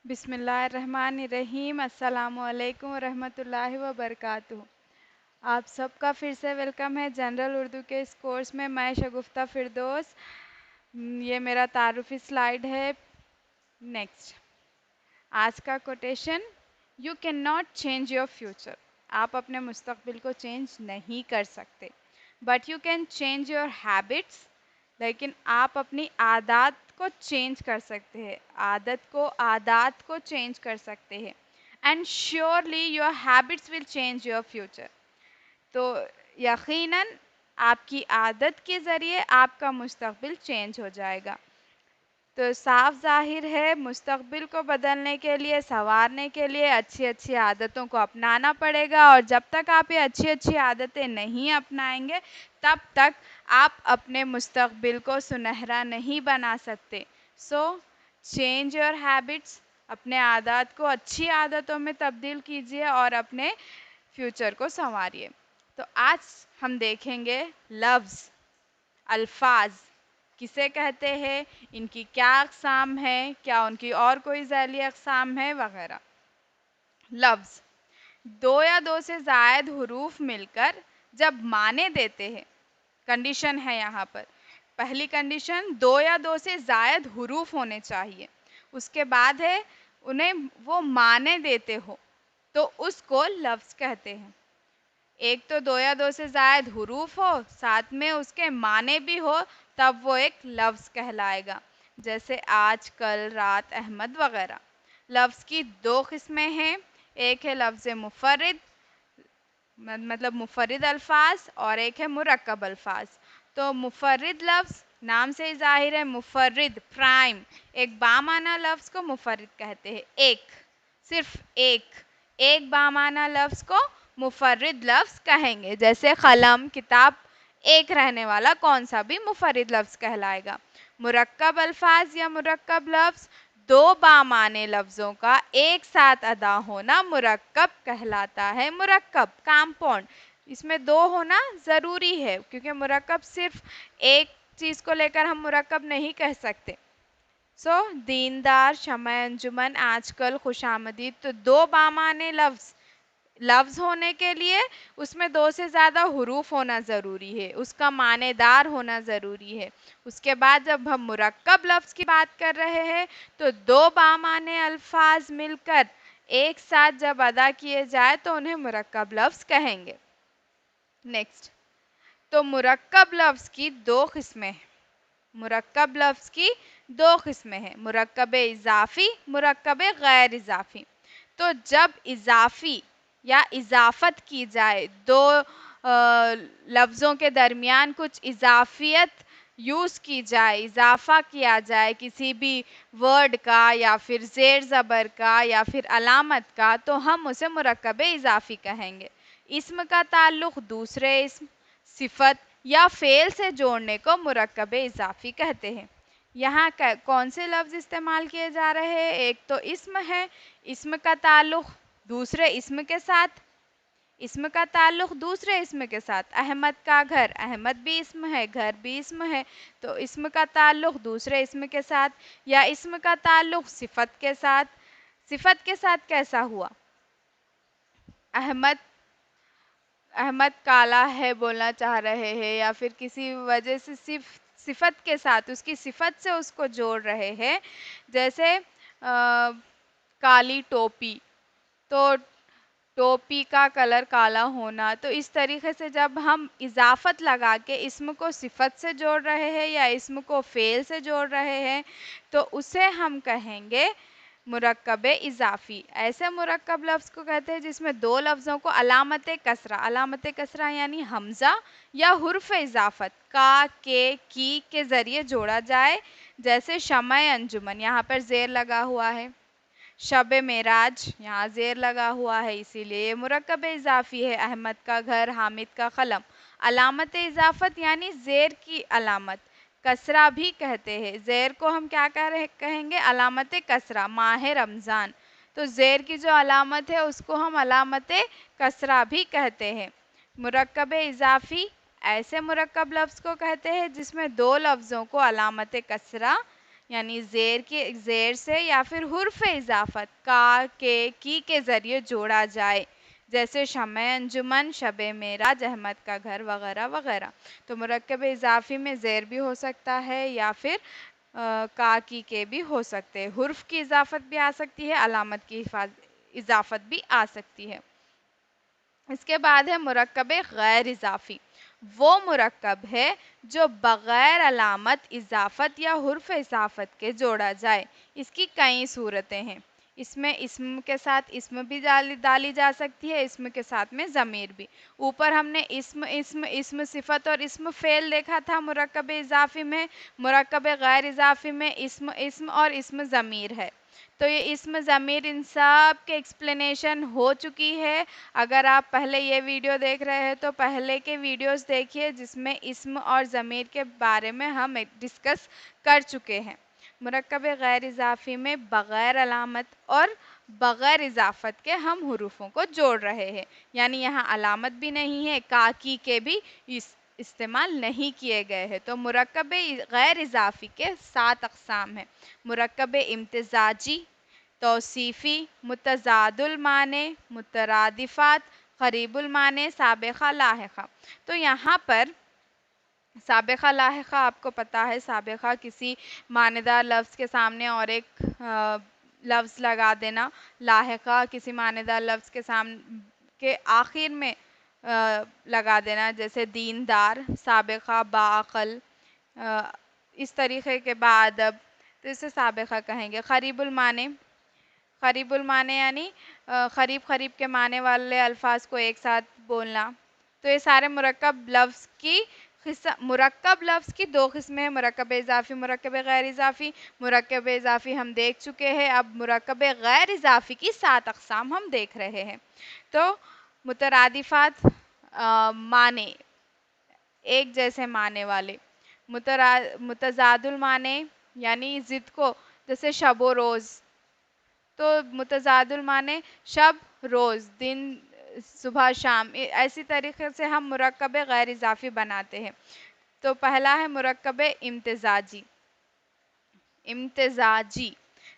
बिस्मिल्लाहिर्रहमानिर्रहीम। अस्सलामुअलैकुम वरहमतुल्लाहि वबरकातुहू। आप सबका फिर से वेलकम है जनरल उर्दू के इस कोर्स में। मैं शगुफ्ता फिरदौस। ये मेरा तारुफी स्लाइड है। नेक्स्ट, आज का quotation, you can not change your future. आप अपने मुस्तकबिल को चेंज नहीं कर सकते, but you can change your habits. लेकिन आप अपनी आदत को चेंज कर सकते हैं, आदत को चेंज कर सकते हैं। And surely your habits will change your future. तो यकीनन आपकी आदत के ज़रिए आपका मुस्तकबिल चेंज हो जाएगा। तो साफ ज़ाहिर है, मुस्तकबिल को बदलने के लिए, संवारने के लिए अच्छी अच्छी आदतों को अपनाना पड़ेगा। और जब तक आप ये अच्छी अच्छी आदतें नहीं अपनाएंगे, तब तक आप अपने मुस्तकबिल को सुनहरा नहीं बना सकते। So change your habits. अपने आदत को अच्छी आदतों में तब्दील कीजिए और अपने फ्यूचर को संवारिए। तो आज हम देखेंगे लफ्ज़, अल्फाज किसे कहते हैं, इनकी क्या अक़साम है, क्या उनकी और कोई ज़ैली अक़साम है वगैरह। लफ्ज़, दो या दो से ज़ायद हुरूफ मिलकर जब माने देते हैं, कंडीशन है यहाँ पर। पहली कंडीशन, दो या दो से ज़ायद हुरूफ होने चाहिए। उसके बाद है उन्हें वो माने देते हो, तो उसको लफ्ज़ कहते हैं। एक तो दो या दो से ज़ायद हुरूफ हो, साथ में उसके माने भी हो, तब वो एक लफ्ज़ कहलाएगा। जैसे आज, कल, रात, अहमद वगैरह। लफ्ज़ की दो किस्में हैं। एक है लफ्ज़ मुफ़र्रिद, मतलब मुफ़र्रिद अल्फाज, और एक है मुरक्कब अल्फाज। तो मुफ़र्रिद लफ्ज़, नाम से ही ज़ाहिर है, मुफ़र्रिद प्राइम, एक बामाना लफ्ज़ को मुफ़र्रिद कहते हैं। एक, सिर्फ एक बामाना लफ्ज़ को मुफ़र्रिद लफ्ज़ कहेंगे। जैसे कलम, किताब, एक रहने वाला कौन सा भी मुफ़र्रिद लफ्ज़ कहलाएगा। मुरक्कब अल्फाज या मुरक्कब लफ्ज़, दो बामाने लफ्ज़ों का एक साथ अदा होना मुरक्कब कहलाता है। मुरक्कब, कंपाउंड, इसमें दो होना ज़रूरी है, क्योंकि मुरक्कब सिर्फ एक चीज़ को लेकर हम मुरक्कब नहीं कह सकते। दीनदार, शम्स अंजुमन, आजकल, खुशामदीद। तो दो बामाने लफ्ज़ होने के लिए उसमें दो से ज़्यादा हुरूफ होना ज़रूरी है, उसका मानेदार होना ज़रूरी है। उसके बाद जब हम मुरक्कब लफ्ज़ की बात कर रहे हैं, तो दो बामाने अल्फाज मिलकर एक साथ जब अदा किए जाए तो उन्हें मुरक्कब लफ्ज़ कहेंगे। नेक्स्ट, तो मुरक्कब लफ्ज़ की दो किस्में हैं। मुरक्कब लफ्ज़ की दो किस्में हैं, मुरक्कब इज़ाफ़ी, मुरक्कब गैर इज़ाफ़ी। तो जब इज़ाफ़ी या इज़ाफ़त की जाए, दो लफ्ज़ों के दरमियान कुछ इज़ाफ़ियत यूज़ की जाए, इज़ाफ़ा किया जाए किसी भी वर्ड का, या फिर ज़ेर ज़बर का, या फिर अलामत का, तो हम उसे मुरक्कब इज़ाफ़ी कहेंगे। इस्म का ताल्लुक़ दूसरे इस्म, सिफ़त या फ़ेल से जोड़ने को मुरक्कब इज़ाफ़ी कहते हैं। यहाँ कौन से लफ्ज़ इस्तेमाल किए जा रहे हैं? एक तो इस्म है, इस्म का ताल्लुक़ दूसरे इस्म के साथ, इस्म का ताल्लुक़ दूसरे इस्म के साथ। अहमद का घर, अहमद भी इस्म है, घर भी इस्म है, तो इस्म का ताल्लुक़ दूसरे इस्म के साथ। या इस्म का ताल्लुक़ सिफ़त के साथ। सिफ़त के साथ कैसा हुआ? अहमद अहमद काला है बोलना चाह रहे हैं, या फिर किसी वजह से सिर्फ सिफ़त के साथ, उसकी सिफ़त से उसको जोड़ रहे हैं। जैसे काली टोपी, तो टोपी का कलर काला होना। तो इस तरीके से जब हम इज़ाफ़त लगा के इस्म को सिफ़त से जोड़ रहे हैं या इस्म को फ़ेल से जोड़ रहे हैं, तो उसे हम कहेंगे मुरक्कब इज़ाफ़ी। ऐसे मुरक्कब लफ्ज़ को कहते हैं जिसमें दो लफ्ज़ों को अलामत कसरा यानी हमज़ा या हुर्फ़ इज़ाफ़त का, के, के ज़रिए जोड़ा जाए। जैसे शम्स अंजुमन, यहाँ पर ज़ेर लगा हुआ है। शब मेराज, यहाँ ज़ेर लगा हुआ है, इसीलिए ये मुरक्कब इज़ाफ़ी है। अहमद का घर, हामिद का कलम। अलामत इज़ाफ़त यानी ज़ेर की अलामत, कसरा भी कहते हैं। ज़ेर को हम क्या कहेंगे? अलामत कसरा। माह रमज़ान, तो ज़ेर की जो अलामत है उसको हम अलामत कसरा भी कहते हैं। मुरक्कब इज़ाफ़ी ऐसे मुरक्कब लफ्ज़ को कहते हैं जिसमें दो लफ्ज़ों को अलामत कसरा यानी ज़ेर से या फिर हुर्फ इजाफत का, के, की के ज़रिए जोड़ा जाए, जैसे शम्ए अंजुमन, शबे मेराज, अहमद का घर वगैरह वगैरह। तो मुरक्कब इजाफी में ज़ेर भी हो सकता है या फिर का, की के भी हो सकते हैं। हुर्फ की इजाफत भी आ सकती है, अलामत की इजाफत भी आ सकती है। इसके बाद है मुरक्कब गैर इजाफी। वो मुरक्कब है जो बग़ैर अलामत इजाफत या हुर्फ इजाफत के जोड़ा जाए। इसकी कई सूरतें हैं। इसमें इस्म के साथ इस्म भी डाली जा सकती है, इस्म के साथ में ज़मीर भी। ऊपर हमने इस्म सिफ़त और इस्म फ़ेल देखा था मुरक्कब इजाफी में। मुरक्कब गैर इजाफी में इस्म इस्म और इस्म ज़मीर है। तो ये इस्म ज़मीर इन सब के एक्सप्लेनेशन हो चुकी है। अगर आप पहले ये वीडियो देख रहे हैं तो पहले के वीडियोस देखिए, जिसमें इस्म और ज़मीर के बारे में हम डिस्कस कर चुके हैं। मुरक्कब गैर इजाफी में बग़ैर अलामत और बग़ैर इजाफत के हम हुरूफों को जोड़ रहे हैं, यानी यहाँ अलामत भी नहीं है, का, की के भी इस्तेमाल नहीं किए गए हैं। तो मुरक्कब गैर इजाफी के 7 अक़साम हैं। मुरक्कब इम्तिज़ाजी, तौसीफ़ी, मुतज़ादुल माने, मुतरादिफ़ात, क़रीबुल माने, साबिक़ा लाहिक़ा। तो यहाँ पर साबिक़ा लाहिक़ा आपको पता है, साबिक़ा किसी मानेदार लफ्ज़ के सामने और एक लफ्ज़ लगा देना, लाहिक़ा किसी मानेदार लफ्ज़ के आखिर में लगा देना, जैसे दीनदार, साबिक़ा बाअक़ल, इस तरीक़े के बाअदब, तो इसे साबिक़ा कहेंगे। क़रीबुल माने यानी क़रीब क़रीब के माने वाले अल्फाज को एक साथ बोलना। तो ये सारे मुरक्कब लफ्ज़ की 2 किस्में हैं, मुरक्कब इज़ाफ़ी, मुरक्कब गैर इज़ाफ़ी। मुरक्कब इज़ाफ़ी हम देख चुके हैं, अब मुरक्कब गैर इज़ाफ़ी की 7 अक़साम हम देख रहे हैं। तो मुतरादिफ़ात माने, एक जैसे माने वाले। मुतज़ादुल माने यानी ज़िद को, जैसे शब व रोज़। तो मुतज़ादुल माने शब, रोज़, दिन, सुबह, शाम। ऐसी तरीक़े से हम मुरक्कब गैर इज़ाफ़ी बनाते हैं। तो पहला है मुरक्कब इम्तिज़ाजी। इम्तिज़ाजी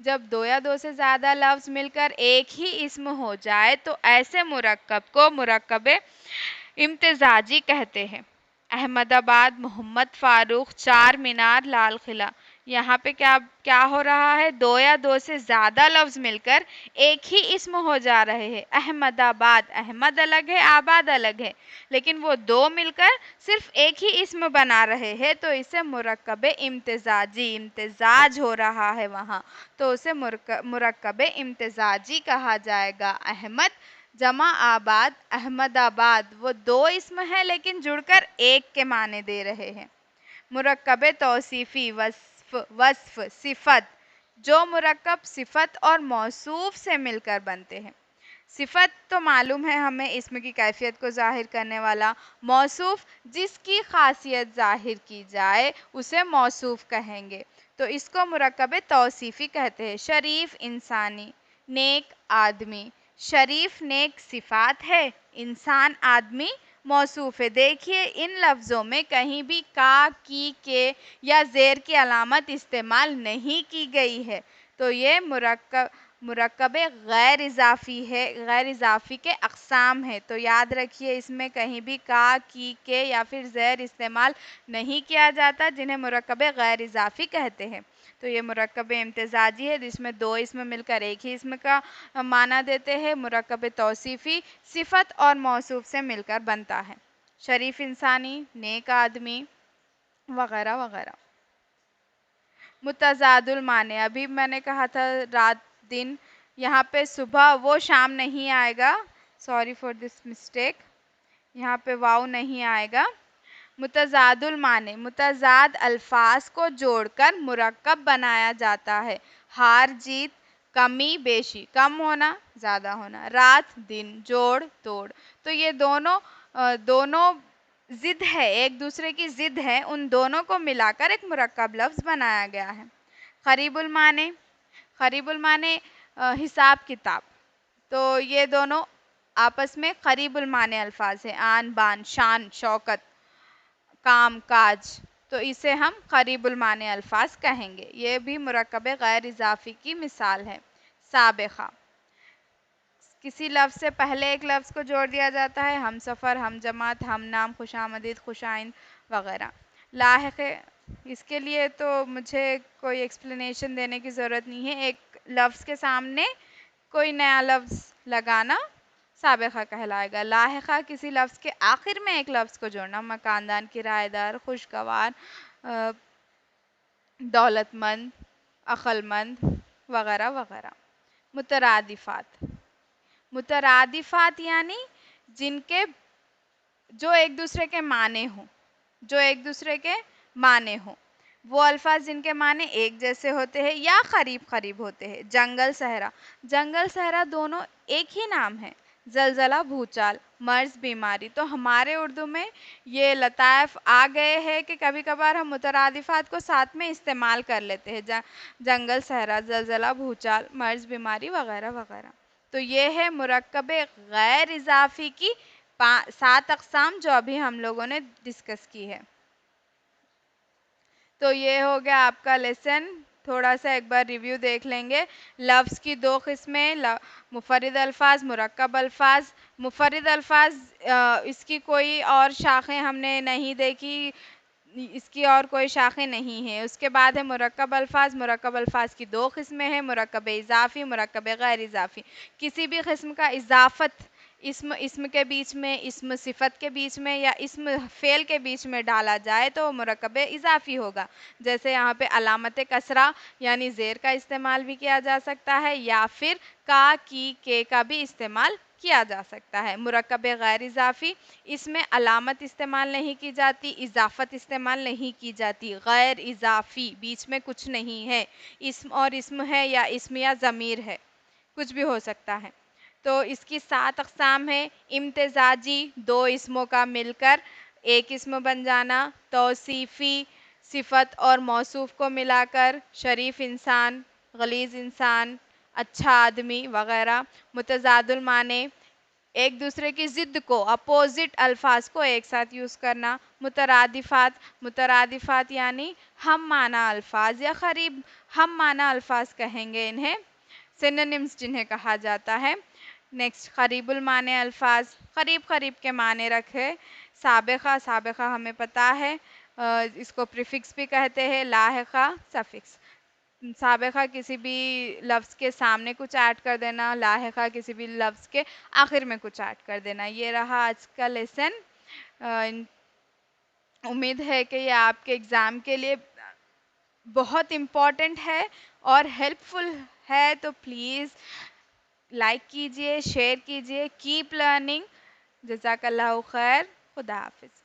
जब 2 या 2 से ज़्यादा लफ्ज़ मिलकर एक ही इस्म हो जाए तो ऐसे मुरक्कब को मुरक्कब इम्तिज़ाजी कहते हैं। अहमदाबाद, मोहम्मद फ़ारूक, चार मीनार, लाल किला। यहाँ पे क्या क्या हो रहा है, 2 या 2 से ज़्यादा लफ्ज़ मिलकर एक ही इस्म हो जा रहे हैं। अहमदाबाद, अहमद अलग है, आबाद अलग है, लेकिन वो 2 मिलकर सिर्फ एक ही इस्म बना रहे हैं, तो इसे मुरक्कब इम्तिज़ाजी, इम्तिज़ाज हो रहा है वहाँ, तो उसे मुरक्कब इम्तिज़ाजी कहा जाएगा। अहमद जमा आबाद, अहमदाबाद, वो 2 इस्म हैं लेकिन जुड़कर एक के माने दे रहे हैं। मुरक्कब तौसीफ़ी, वस्फ़, सिफ़त, जो मुरक्कब सिफ़त और मौसूफ़ से मिलकर बनते हैं। सिफ़त तो मालूम है हमें, इस्म की कैफ़ियत को ज़ाहिर करने वाला। मौसूफ़ जिसकी ख़ासियत ज़ाहिर की जाए उसे मौसूफ़ कहेंगे, तो इसको मुरक्कब तौसीफ़ी कहते हैं। शरीफ़, इंसानी, नेक, आदमी। शरीफ़ नेक सिफ़ात है, इंसान आदमी मौसूफ़ है। देखिए इन लफ्ज़ों में कहीं भी का, की, के या ज़ेर की अलामत इस्तेमाल नहीं की गई है, तो ये मुरक्कब गैर इज़ाफ़ी है, गैर इज़ाफ़ी के अक़साम है। तो याद रखिए इसमें कहीं भी का, की, के या फिर ज़ेर इस्तेमाल नहीं किया जाता, जिन्हें मुरक्कब गैर इज़ाफ़ी कहते हैं। तो ये मुरक्कब इम्तिज़ाजी है, जिसमें 2 इस्म मिलकर एक ही इस्म का माना देते हैं। मुरक्कब तौसीफ़ी सिफ़त और मौसूफ़ से मिलकर बनता है। शरीफ़ इंसानी, नेक आदमी वग़ैरह वग़ैरह। मुतज़ादुल माने, अभी मैंने कहा था रात दिन, यहाँ पे सुबह वो शाम नहीं आएगा, सॉरी फॉर दिस मिस्टेक, यहाँ पे वाव नहीं आएगा। मुतज़ादुल माने, मुतज़ाद अल्फाज को जोड़कर मुरक्कब बनाया जाता है। हार जीत, कमी बेशी, कम होना ज़्यादा होना, रात दिन, जोड़ तोड़। तो ये दोनों ज़िद है, एक दूसरे की ज़िद है, उन दोनों को मिलाकर एक मुरक्कब लफ्ज़ बनाया गया है। क़रीबुल माने हिसाब किताब। तो ये दोनों आपस में क़रीबुल माने अल्फाज हैं। आन बान, शान शौकत, काम काज। तो इसे हम करीबुल माने अल्फाज कहेंगे। ये भी मुरक्कब गैर इजाफी की मिसाल है। साबिक़ा, किसी लफ्ज़ से पहले एक लफ्ज़ को जोड़ दिया जाता है, हम सफ़र, हम जमात, हम नाम, खुशामदीद, खुशाइंद वग़ैरह। लाहिक़े, इसके लिए तो मुझे कोई एक्सप्लेनेशन देने की ज़रूरत नहीं है। एक लफ्ज़ के सामने कोई नया लफ्ज़ लगाना साबिक़ा कहलाएगा। लाहिक़ा, किसी लफ्ज़ के आखिर में एक लफ्ज़ को जोड़ना, मकानदान, किराएदार, खुशगवार, दौलतमंद, अक़लमंद वग़ैरह वग़ैरह। मुतरादिफ़ात, मुतरादिफ़ात यानी जिनके जो एक दूसरे के माने हों, जो एक दूसरे के माने हों, वो अल्फाज जिनके माने एक जैसे होते हैं या करीब करीब होते हैं। जंगल सहरा, जंगल सहरा दोनों एक ही नाम है। जलजला, भूचाल, मर्ज, बीमारी। तो हमारे उर्दू में ये लताइफ आ गए हैं कि कभी कभार हम मुतरादिफ़ात को साथ में इस्तेमाल कर लेते हैं। जंगल सहरा, जलजला, भूचाल, मर्ज, बीमारी वगैरह वगैरह। तो ये है मुरक्कब गैर इजाफ़ी की 7 अक़साम जो अभी हम लोगों ने डिस्कस की है। तो ये हो गया आपका लेसन। थोड़ा सा एक बार रिव्यू देख लेंगे। लफ्ज़ की 2 किस्में, मुफर्रिद अल्फाज, मुरक्कब अल्फाज। मुफर्रिद अल्फाज इसकी कोई और शाखें हमने नहीं देखी, इसकी और कोई शाखें नहीं हैं। उसके बाद है मुरक्कब अल्फाज। मुरक्कब अल्फाज की 2 किस्में हैं, मुरक्कब इज़ाफ़ी, मुरक्कब गैर इज़ाफ़ी। किसी भी किस्म का इज़ाफ़त इस्म के बीच में, इस्म सिफ़त के बीच में या इस्म फ़ेल के बीच में डाला जाए तो मुरक्कब इज़ाफ़ी होगा। जैसे यहाँ पे अलामत कसरा यानी ज़ेर का इस्तेमाल भी किया जा सकता है या फिर का, की, के का भी इस्तेमाल किया जा सकता है। मुरक्कब गैर इज़ाफ़ी, इसमें अलामत इस्तेमाल नहीं की जाती, इज़ाफ़त इस्तेमाल नहीं की जाती। गैर इज़ाफ़ी, बीच में कुछ नहीं है, इस्म और इस्म है या इस्म या ज़मीर है, कुछ भी हो सकता है। तो इसकी 7 अक़साम है। इम्तिज़ाजी, 2 इस्मों का मिलकर एक इस्म बन जाना। तौसीफ़ी, सिफ़त और मौसूफ़ को मिलाकर, शरीफ़ इंसान, गलीज़ इंसान, अच्छा आदमी वग़ैरह। मुतज़ादुल माने, एक दूसरे की ज़िद को, अपोज़िट अल्फाज को एक साथ यूज़ करना। मुतरादिफ़ात, मुतरादिफ़ात यानी हम माना अल्फाज या करीब हम माना अल्फाज कहेंगे इन्हें, सिनोनिम्स जिन्हें कहा जाता है। नेक्स्ट करीबुल माने अल्फाज, करीब करीब के माने रखे। साबिक़ा, साबिक़ा हमें पता है, इसको प्रीफिक्स भी कहते हैं। लाहिक़ा, सफ़िक्स। साबिक़ा किसी भी लफ्ज़ के सामने कुछ ऐड कर देना, लाहिक़ा किसी भी लफ्ज़ के आखिर में कुछ ऐड कर देना। ये रहा आज का लेसन। उम्मीद है कि ये आपके एग्ज़ाम के लिए बहुत इम्पोर्टेंट है और हेल्पफुल है। तो प्लीज़ लाइक कीजिए, शेयर कीजिए। Keep learning. जज़ाकल्लाहु खैर। खुदा हाफ़िज़।